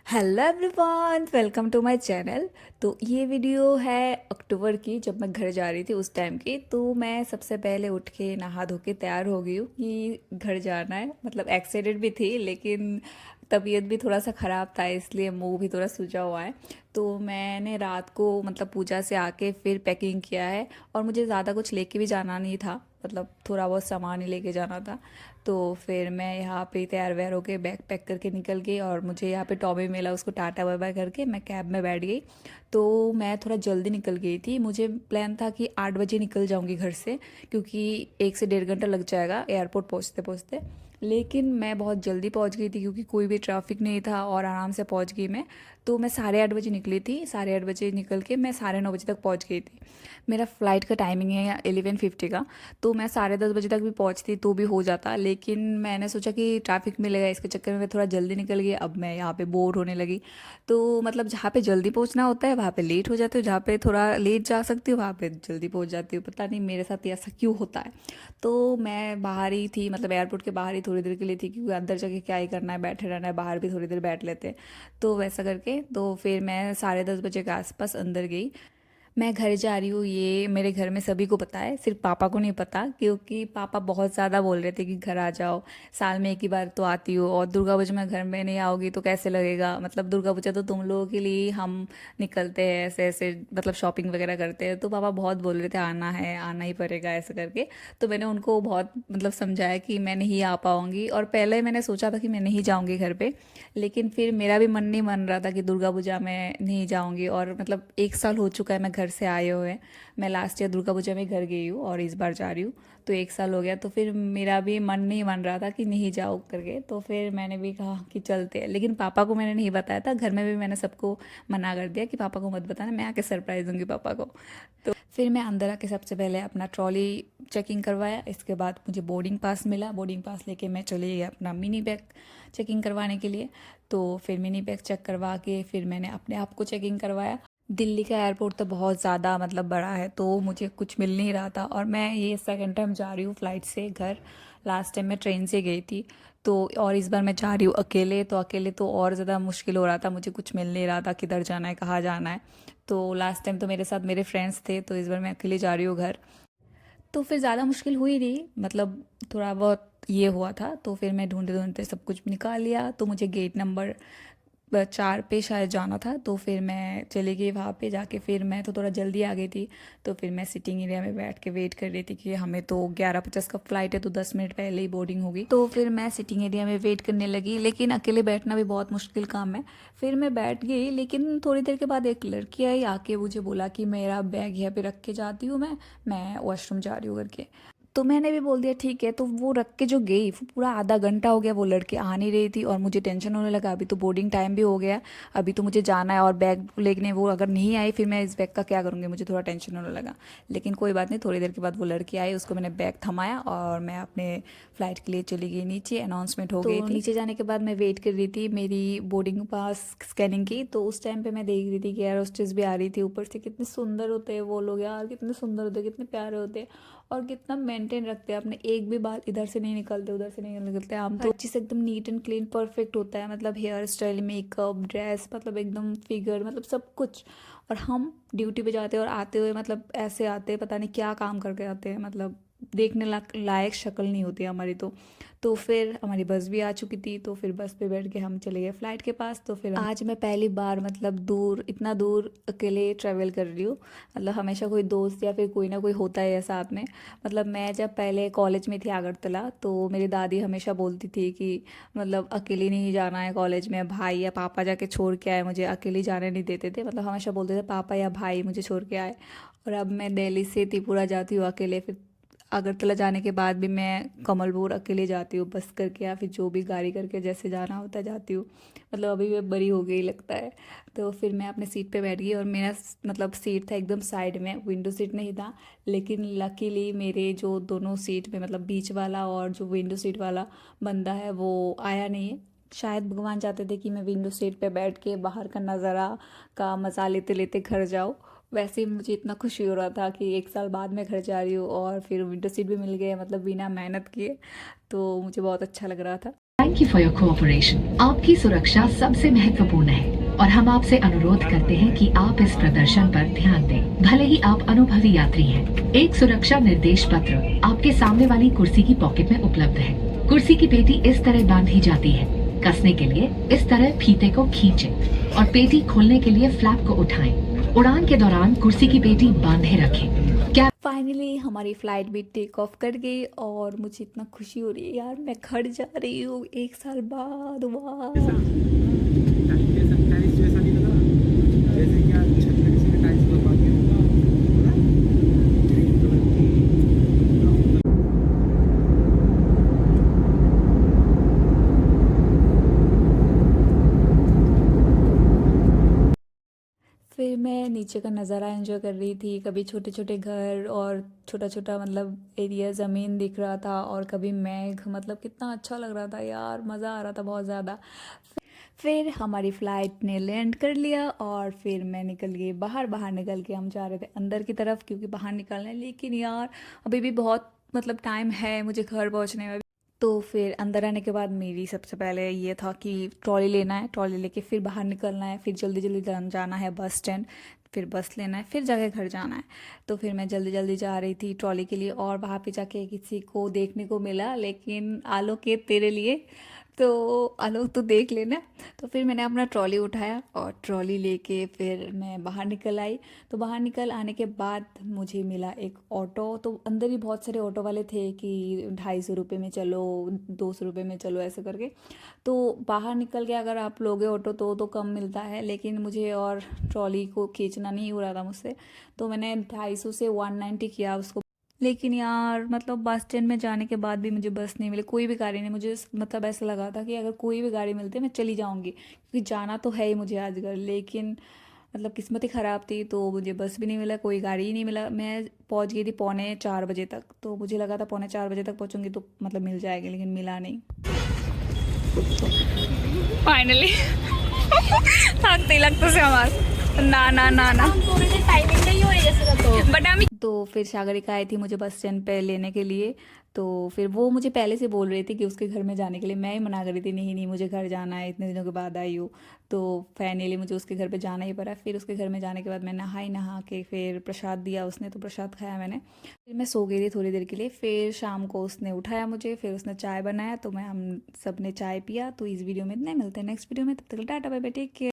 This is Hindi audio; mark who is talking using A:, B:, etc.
A: Hello everyone, welcome to my channel. तो ये वीडियो है अक्टूबर की, जब मैं घर जा रही थी उस टाइम की। तो मैं सबसे पहले उठ के नहा धो के तैयार हो गई हूँ कि घर जाना है। मतलब एक्साइटेड भी थी, लेकिन तबीयत भी थोड़ा सा ख़राब था, इसलिए मुंह भी थोड़ा सूजा हुआ है। तो मैंने रात को मतलब पूजा से आके फिर पैकिंग किया है। और मुझे ज़्यादा कुछ लेके भी जाना नहीं था, मतलब थोड़ा बहुत सामान ही लेके जाना था। तो फिर मैं यहाँ पे तैयार वैयार होके बैग पैक करके निकल गई, और मुझे यहाँ पे टॉमी मिला, उसको टाटा बाय बाय करके मैं कैब में बैठ गई। तो मैं थोड़ा जल्दी निकल गई थी। मुझे प्लान था कि 8 बजे निकल जाऊँगी घर से, क्योंकि 1 से 1.5 घंटा लग जाएगा एयरपोर्ट पहुँचते पहुँचते। लेकिन मैं बहुत जल्दी पहुँच गई थी, क्योंकि कोई भी ट्रैफिक नहीं था और आराम से पहुँच गई मैं। तो मैं 8:30 बजे निकली थी, 8:30 बजे निकल के मैं 9:30 बजे तक पहुँच गई थी। मेरा फ़्लाइट का टाइमिंग है 11:50 का। तो मैं 10:30 बजे तक भी पहुंचती तो भी हो जाता, लेकिन मैंने सोचा कि ट्रैफिक मिलेगा, इसके चक्कर में मैं थोड़ा जल्दी निकल गई। अब मैं यहाँ पे बोर होने लगी। तो मतलब जहाँ पे जल्दी पहुंचना होता है वहाँ पे लेट हो जाती हूँ, जहाँ पे थोड़ा लेट जा सकती हूँ वहाँ पे जल्दी पहुंच जाती हूँ। पता नहीं मेरे साथ ऐसा क्यों होता है। तो मैं बाहर ही थी, मतलब एयरपोर्ट के बाहर ही थोड़ी देर के लिए थी, क्योंकि अंदर जाके क्या ही करना है, बैठे रहना है, बाहर भी थोड़ी देर बैठ लेते हैं। तो वैसा करके तो फिर मैं 10:30 बजे के आसपास अंदर गई। मैं घर जा रही हूँ, ये मेरे घर में सभी को पता है, सिर्फ पापा को नहीं पता, क्योंकि पापा बहुत ज़्यादा बोल रहे थे कि घर आ जाओ, साल में एक ही बार तो आती हो, और दुर्गा पूजा में घर में नहीं आओगी तो कैसे लगेगा। मतलब दुर्गा पूजा तो तुम लोगों के लिए ही हम निकलते हैं, ऐसे ऐसे मतलब शॉपिंग वगैरह करते हैं। तो पापा बहुत बोल रहे थे आना है, आना ही पड़ेगा ऐसे करके। तो मैंने उनको बहुत मतलब समझाया कि मैं नहीं आ पाऊँगी, और पहले मैंने सोचा था कि मैं नहीं जाऊँगी घर पे। लेकिन फिर मेरा भी मन नहीं मान रहा था कि दुर्गा पूजा में नहीं जाऊंगी, और मतलब 1 साल हो चुका है मैं घर से आए हुए। मैं लास्ट ईयर दुर्गा पूजा में घर गई हूँ और इस बार जा रही हूँ। तो 1 साल हो गया, तो फिर मेरा भी मन नहीं मान रहा था कि नहीं जाओ करके। तो फिर मैंने भी कहा कि चलते हैं, लेकिन पापा को मैंने नहीं बताया था। घर में भी मैंने सबको मना कर दिया कि पापा को मत बताना, मैं आके सरप्राइज दूंगी पापा को। तो फिर मैं अंदर आके सबसे पहले अपना ट्रॉली चेकिंग करवाया। इसके बाद मुझे बोर्डिंग पास मिला, बोर्डिंग पास लेके मैं चली गई अपना मिनी बैग चेकिंग करवाने के लिए। तो फिर मिनी बैग चेक करवा के फिर मैंने अपने आप को चेकिंग करवाया। दिल्ली का एयरपोर्ट तो बहुत ज़्यादा मतलब बड़ा है, तो मुझे कुछ मिल नहीं रहा था, और मैं ये सेकंड टाइम जा रही हूँ फ़्लाइट से घर। लास्ट टाइम मैं ट्रेन से गई थी। तो और इस बार मैं जा रही हूँ अकेले, तो अकेले तो और ज़्यादा मुश्किल हो रहा था, मुझे कुछ मिल नहीं रहा था, किधर जाना है, कहाँ जाना है। तो लास्ट टाइम तो मेरे साथ मेरे फ्रेंड्स थे, तो इस बार मैं अकेले जा रही हूँ घर। तो फिर ज़्यादा मुश्किल हुई नहीं, मतलब थोड़ा बहुत ये हुआ था। तो फिर मैं ढूंढते ढूंढते सब कुछ निकाल लिया। तो मुझे गेट नंबर 4 पे शायद जाना था, तो फिर मैं चली गई वहाँ पे। जाके फिर मैं तो थोड़ा जल्दी आ गई थी। तो फिर मैं सिटिंग एरिया में बैठ के वेट कर रही थी कि हमें तो 11:50 का फ्लाइट है, तो 10 मिनट पहले ही बोर्डिंग होगी। तो फिर मैं सिटिंग एरिया में वेट करने लगी, लेकिन अकेले बैठना भी बहुत मुश्किल काम है। फिर मैं बैठ गई, लेकिन थोड़ी देर के बाद एक लड़की आई, आके मुझे बोला कि मेरा बैग यहाँ पे रख के जाती हूँ, मैं वॉशरूम जा रही हूँ करके। तो मैंने भी बोल दिया ठीक है। तो वो रख के जो गई, वो पूरा आधा घंटा हो गया, वो लड़की आ नहीं रही थी, और मुझे टेंशन होने लगा, अभी तो बोर्डिंग टाइम भी हो गया, अभी तो मुझे जाना है, और बैग लेने वो अगर नहीं आई फिर मैं इस बैग का क्या करूँगी, मुझे थोड़ा टेंशन होने लगा। लेकिन कोई बात नहीं, थोड़ी देर के बाद वो लड़की आई, उसको मैंने बैग थमाया, और मैं अपने फ़्लाइट के लिए चली गई नीचे। अनाउंसमेंट हो गई थी। नीचे जाने के बाद मैं वेट कर रही थी मेरी बोर्डिंग पास स्कैनिंग की। तो उस टाइम पे मैं देख रही थी कि एयर होस्टेस भी आ रही थी ऊपर से। कितने सुंदर होते हैं वो लोग यार, कितने सुंदर होते हैं, कितने प्यारे होते हैं, और कितना मेंटेन रखते हैं अपने। एक भी बाल इधर से नहीं निकलते, उधर से नहीं निकलते। हम तो हर चीज़ एकदम नीट एंड क्लीन परफेक्ट होता है, मतलब हेयर स्टाइल, मेकअप, ड्रेस, मतलब एकदम फिगर, मतलब सब कुछ। और हम ड्यूटी पे जाते हैं और आते हुए मतलब ऐसे आते हैं, पता नहीं क्या काम करके आते हैं, मतलब देखने लायक शक्ल नहीं होती हमारी। तो फिर हमारी बस भी आ चुकी थी, तो फिर बस पे बैठ के हम चले गए फ्लाइट के पास। तो फिर आज मैं पहली बार मतलब दूर, इतना दूर अकेले ट्रैवल कर रही हूँ। मतलब हमेशा कोई दोस्त या फिर कोई ना कोई होता है साथ में। मतलब मैं जब पहले कॉलेज में थी अगरतला, तो मेरी दादी हमेशा बोलती थी कि मतलब अकेली नहीं जाना है कॉलेज में, भाई या पापा जाके छोड़ के आए, मुझे अकेली जाने नहीं देते थे। मतलब हमेशा बोलते थे पापा या भाई मुझे छोड़ के आए। और अब मैं दिल्ली से त्रिपुरा जाती हूँ अकेले, फिर अगरतला जाने के बाद भी मैं कमलपुर अकेले जाती हूँ, बस करके या फिर जो भी गाड़ी करके जैसे जाना होता है जाती हूँ। मतलब अभी मैं बड़ी हो गई लगता है। तो फिर मैं अपने सीट पे बैठ गई, और मेरा मतलब सीट था एकदम साइड में, विंडो सीट नहीं था। लेकिन लकीली मेरे जो दोनों सीट में, मतलब बीच वाला और जो विंडो सीट वाला बंदा है, वो आया नहीं है। शायद भगवान चाहते थे कि मैं विंडो सीट पे बैठ के बाहर का नज़ारा का मज़ा लेते लेते घर जाऊँ। वैसे ही मुझे इतना खुशी हो रहा था कि 1 साल बाद मैं घर जा रही हूँ, और फिर विंडो सीट भी मिल गया, मतलब बिना मेहनत किए। तो मुझे बहुत अच्छा लग रहा था।
B: Thank you for your cooperation. आपकी सुरक्षा सबसे महत्वपूर्ण है और हम आपसे अनुरोध करते हैं कि आप इस प्रदर्शन पर ध्यान दें। भले ही आप अनुभवी यात्री हैं, एक सुरक्षा निर्देश पत्र आपके सामने वाली कुर्सी की पॉकेट में उपलब्ध है। कुर्सी की पेटी इस तरह बांधी जाती है। कसने के लिए इस तरह फीते को खींचें और पेटी खोलने के लिए फ्लैप को उठाएं। उड़ान के दौरान कुर्सी की पेटी बांधे रखें। क्या
A: फाइनली हमारी फ़्लाइट भी टेक ऑफ कर गई और मुझे इतना खुशी हो रही है यार, मैं घर जा रही हूँ 1 साल बाद। वाह।
C: टाइल्स जैसा नहीं लग रहा, जैसे कि आज छत पे किसी ने टाइल्स लगवा दिया ना, ग्रीन कलर की, ब्राउन कलर।
A: फिर मैं नीचे का नज़ारा एंजॉय कर रही थी, कभी छोटे छोटे घर और छोटा छोटा मतलब एरिया ज़मीन दिख रहा था, और कभी मेघ, मतलब कितना अच्छा लग रहा था यार, मज़ा आ रहा था बहुत ज़्यादा। फिर हमारी फ़्लाइट ने लैंड कर लिया और फिर मैं निकल गई बाहर। बाहर निकल के हम जा रहे थे अंदर की तरफ, क्योंकि बाहर निकलना है, लेकिन यार अभी भी बहुत मतलब टाइम है मुझे घर पहुंचने में। तो फिर अंदर आने के बाद मेरी सबसे पहले ये था कि ट्रॉली लेना है, ट्रॉली लेके फिर बाहर निकलना है, फिर जल्दी जल्दी जाना है बस स्टैंड, फिर बस लेना है, फिर जाके घर जाना है। तो फिर मैं जल्दी जल्दी जा रही थी ट्रॉली के लिए, और वहाँ पे जाके किसी को देखने को मिला, लेकिन आलोकेत तेरे लिए, तो आलोक तो देख लेना। तो फिर मैंने अपना ट्रॉली उठाया और ट्रॉली लेके फिर मैं बाहर निकल आई। तो बाहर निकल आने के बाद मुझे मिला एक ऑटो। तो अंदर ही बहुत सारे ऑटो वाले थे कि 250 रुपये में चलो, 200 रुपये में चलो, ऐसे करके। तो बाहर निकल के अगर आप लोगे ऑटो तो कम मिलता है, लेकिन मुझे और ट्रॉली को खींचना नहीं हो रहा था मुझसे, तो मैंने 250 से 190 किया उसको। लेकिन यार मतलब बस स्टैंड में जाने के बाद भी मुझे बस नहीं मिली, कोई भी गाड़ी नहीं। मुझे मतलब ऐसा लगा था कि अगर कोई भी गाड़ी मिलती मैं चली जाऊंगी, क्योंकि जाना तो है ही मुझे आज घर। लेकिन मतलब किस्मत ही ख़राब थी, तो मुझे बस भी नहीं मिला, कोई गाड़ी ही नहीं मिला। मैं पहुंच गई थी 3:45 बजे तक, तो मुझे लगा था 3:45 बजे तक पहुंचूंगी तो मतलब मिल जाएगी, लेकिन मिला नहीं। फाइनली থাকতেই লাগতেছে আমার, না না না না बट আমি तो फिर सागरिका आई थी मुझे बस स्टैंड पे लेने के लिए। तो फिर वो मुझे पहले से बोल रही थी कि उसके घर में जाने के लिए, मैं ही मना कर रही थी, नहीं नहीं मुझे घर जाना है, इतने दिनों के बाद आई हूँ। तो फाइनली मुझे उसके घर पे जाना ही पड़ा। फिर उसके घर में जाने के बाद मैं नहाई, नहा के फिर प्रसाद दिया उसने, तो प्रसाद खाया मैंने। फिर मैं सो गई थी थोड़ी देर के लिए। फिर शाम को उसने उठाया मुझे, फिर उसने चाय बनाया, तो मैं हम सब ने चाय पिया। तो इस वीडियो में इतना ही, मिलते हैं नेक्स्ट वीडियो में, तब तक tata bye bye, take care.